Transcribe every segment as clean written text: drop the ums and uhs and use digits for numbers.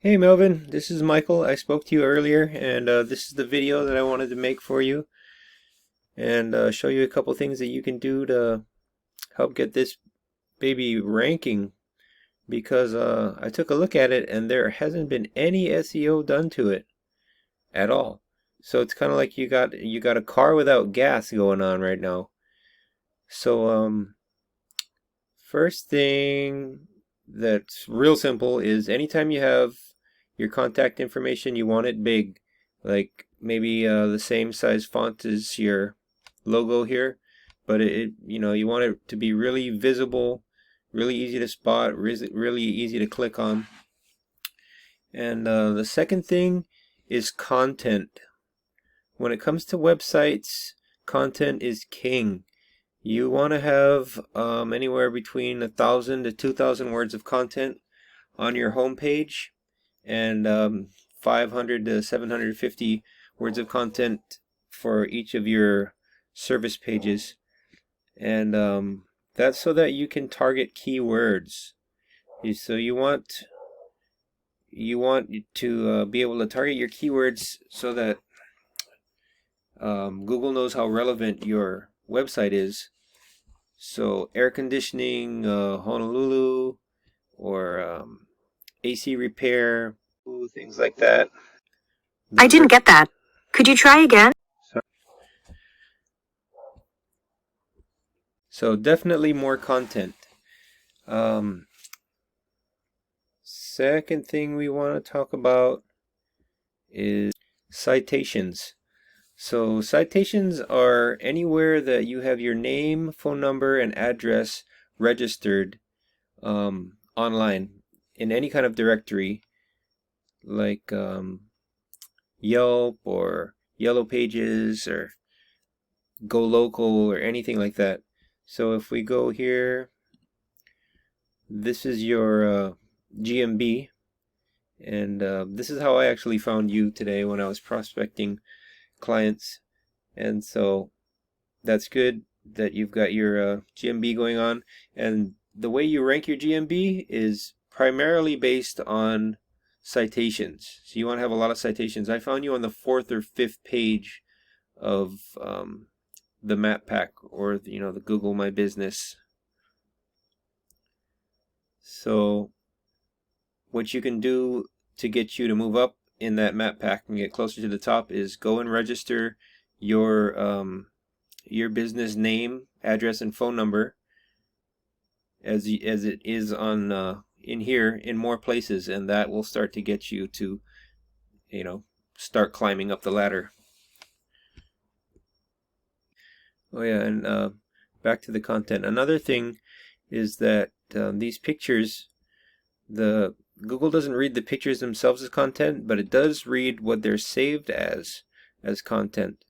Hey Melvin, this is Michael. I spoke to you earlier, and this is the video that I wanted to make for you and show you a couple things that you can do to help get this baby ranking because I took a look at it and there hasn't been any SEO done to it at all. So it's kind of like you got a car without gas going on right now. So first thing that's real simple is anytime you have your contact information, you want it big, like maybe the same size font as your logo here, but you want it to be really visible, really easy to spot, really easy to click on. And the second thing is content. When it comes to websites, content is king. You want to have anywhere between 1,000 to 2,000 words of content on your homepage, and 500 to 750 words of content for each of your service pages. And that's so that you can target keywords. So you want to be able to target your keywords so that Google knows how relevant your website is. So air conditioning, Honolulu, or AC repair, things like that. I Those didn't are get that. Could you try again? so, so definitely more content. Um, Second thing we want to talk about is citations. So citations are anywhere that you have your name, phone number, and address registered online in any kind of directory, like Yelp or Yellow Pages or Go Local or anything like that. So if we go here, this is your GMB, and this is how I actually found you today when I was prospecting clients. And so that's good that you've got your GMB going on. And the way you rank your GMB is primarily based on citations. So you want to have a lot of citations. I found you on the fourth or fifth page of the map pack, or the Google My Business. So what you can do to get you to move up in that map pack and get closer to the top is go and register your business name, address, and phone number as it is on in here in more places, and that will start to get you to start climbing up the ladder. Oh yeah, and back to the content. Another thing is that these pictures, the Google doesn't read the pictures themselves as content, but it does read what they're saved as content.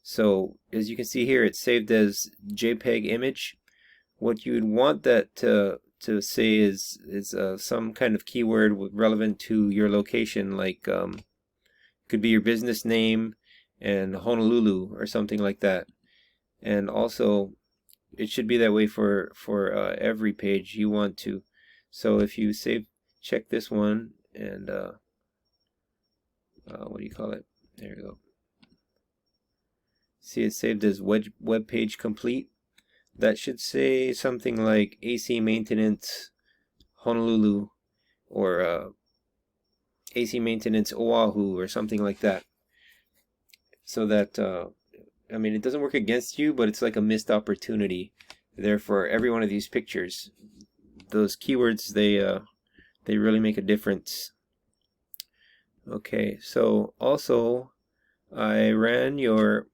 So as you can see here, it's saved as JPEG image. What you would want that to say is some kind of keyword relevant to your location, like could be your business name and Honolulu or something like that. And also, it should be that way for every page you want to. So if you check this one, and what do you call it? There you go. See, it's saved as web page complete. That should say something like AC maintenance Honolulu, or AC maintenance Oahu, or something like that. So that I mean, it doesn't work against you, but it's like a missed opportunity there for every one of these pictures. Those keywords, they really make a difference. Okay, so also I ran your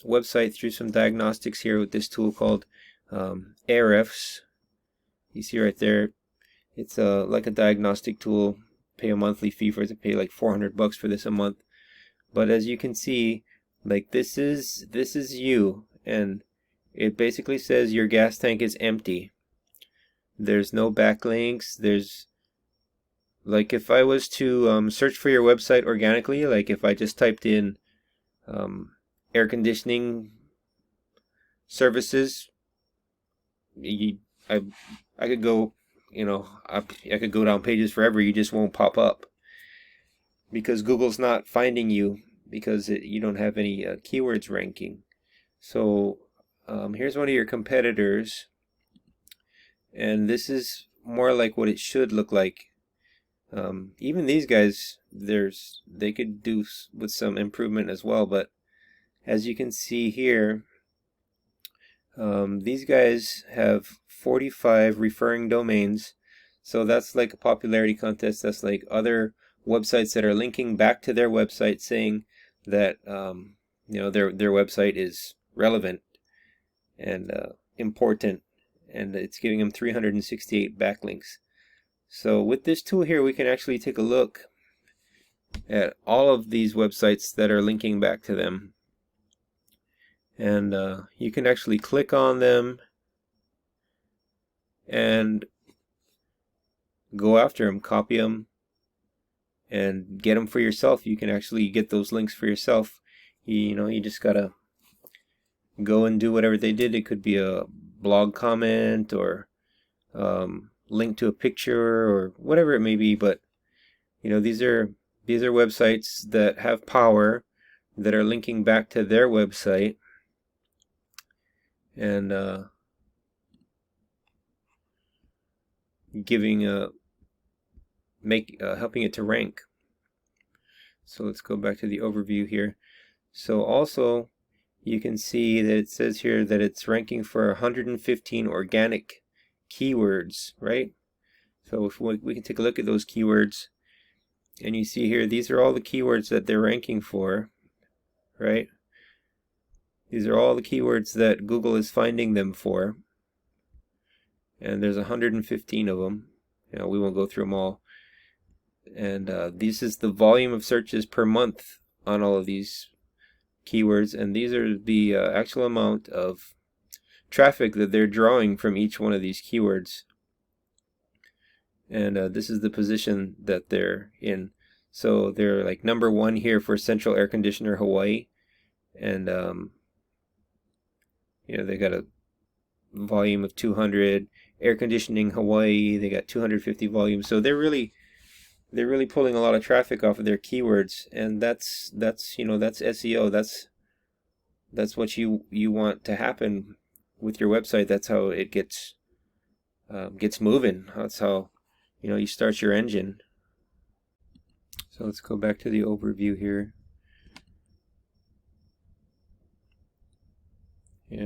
website through some diagnostics here with this tool called Ahrefs. You see right there, it's like a diagnostic tool. Pay a monthly fee for it, to pay like $400 for this a month. But as you can see, like this is you, and it basically says your gas tank is empty. There's no backlinks. There's, like, if I was to search for your website organically, like if I just typed in air conditioning services, I could go I could go down pages forever. You just won't pop up because Google's not finding you because you don't have any keywords ranking. So here's one of your competitors, and this is more like what it should look like. Even these guys, they could do with some improvement as well, but as you can see here, these guys have 45 referring domains. So that's like a popularity contest. That's like other websites that are linking back to their website saying that their website is relevant and important, and it's giving them 368 backlinks. So with this tool here, we can actually take a look at all of these websites that are linking back to them, and you can actually click on them and go after them, copy them, and get them for yourself. You can actually get those links for yourself. You just gotta go and do whatever they did. It could be a blog comment or link to a picture or whatever it may be, but these are websites that have power, that are linking back to their website, and giving helping it to rank. So let's go back to the overview here. So also you can see that it says here that it's ranking for 115 organic keywords, right? So if we can take a look at those keywords, and you see here, these are all the keywords that they're ranking for, right? These are all the keywords that Google is finding them for, and there's 115 of them. We won't go through them all. And this is the volume of searches per month on all of these keywords, and these are the actual amount of traffic that they're drawing from each one of these keywords. And this is the position that they're in. So they're like number 1 here for central air conditioner Hawaii, and they got a volume of 200. Air conditioning Hawaii, they got 250 volume. So they're really pulling a lot of traffic off of their keywords, and that's SEO. That's what you want to happen with your website. That's how it gets moving. That's how you start your engine. So let's go back to the overview here.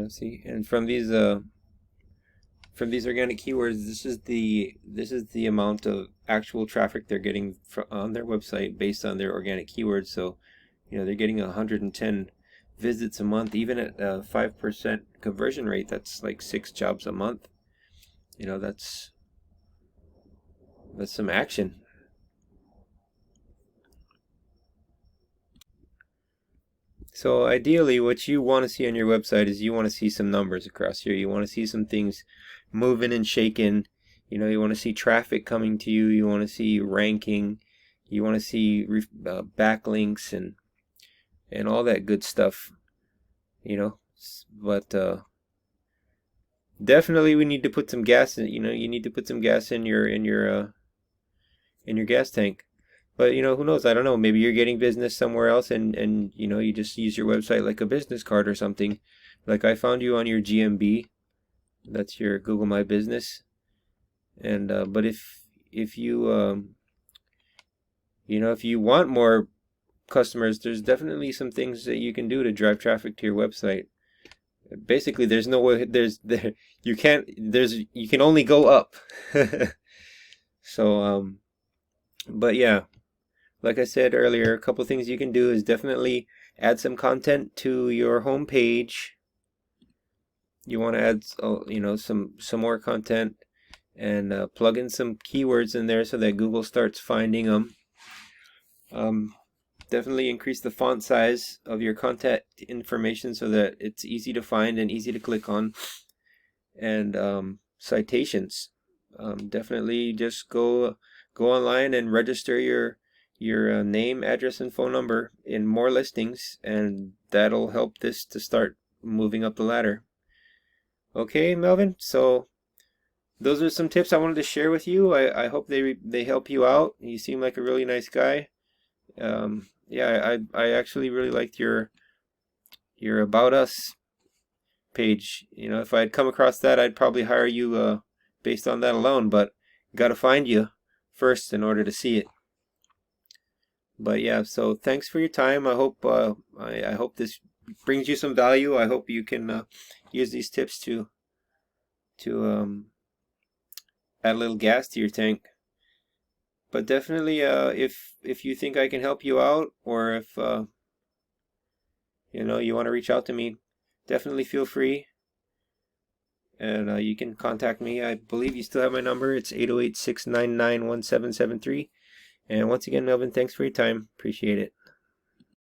See, and from these organic keywords, this is the amount of actual traffic they're getting on their website based on their organic keywords. So they're getting 110 visits a month, even at a 5% conversion rate. That's like 6 jobs a month. That's some action. So ideally, what you want to see on your website is you want to see some numbers across here. You want to see some things moving and shaking. You want to see traffic coming to you. You want to see ranking. You want to see backlinks and all that good stuff. But definitely we need to put some gas in. You need to put some gas in your gas tank. But who knows? I don't know. Maybe you're getting business somewhere else, and you just use your website like a business card or something. Like I found you on your GMB. That's your Google My Business. And but if you if you want more customers, there's definitely some things that you can do to drive traffic to your website. Basically, there's no way. You can only go up. So but yeah. Like I said earlier, a couple things you can do is definitely add some content to your home page. You want to add, some more content, and plug in some keywords in there so that Google starts finding them. Definitely increase the font size of your contact information so that it's easy to find and easy to click on. And citations. Definitely just go online and register your name, address, and phone number in more listings, and that'll help this to start moving up the ladder. Okay, Melvin, so those are some tips I wanted to share with you. I hope they help you out. You seem like a really nice guy. Yeah, I actually really liked your About Us page. You know, if I had come across that, I'd probably hire you based on that alone. But got to find you first in order to see it. But yeah, so thanks for your time. I hope I hope this brings you some value. I hope you can use these tips to add a little gas to your tank. But definitely, if you think I can help you out, or if you know you want to reach out to me, definitely feel free, and you can contact me. I believe you still have my number. It's 808-699-1773. And once again, Melvin, thanks for your time. Appreciate it.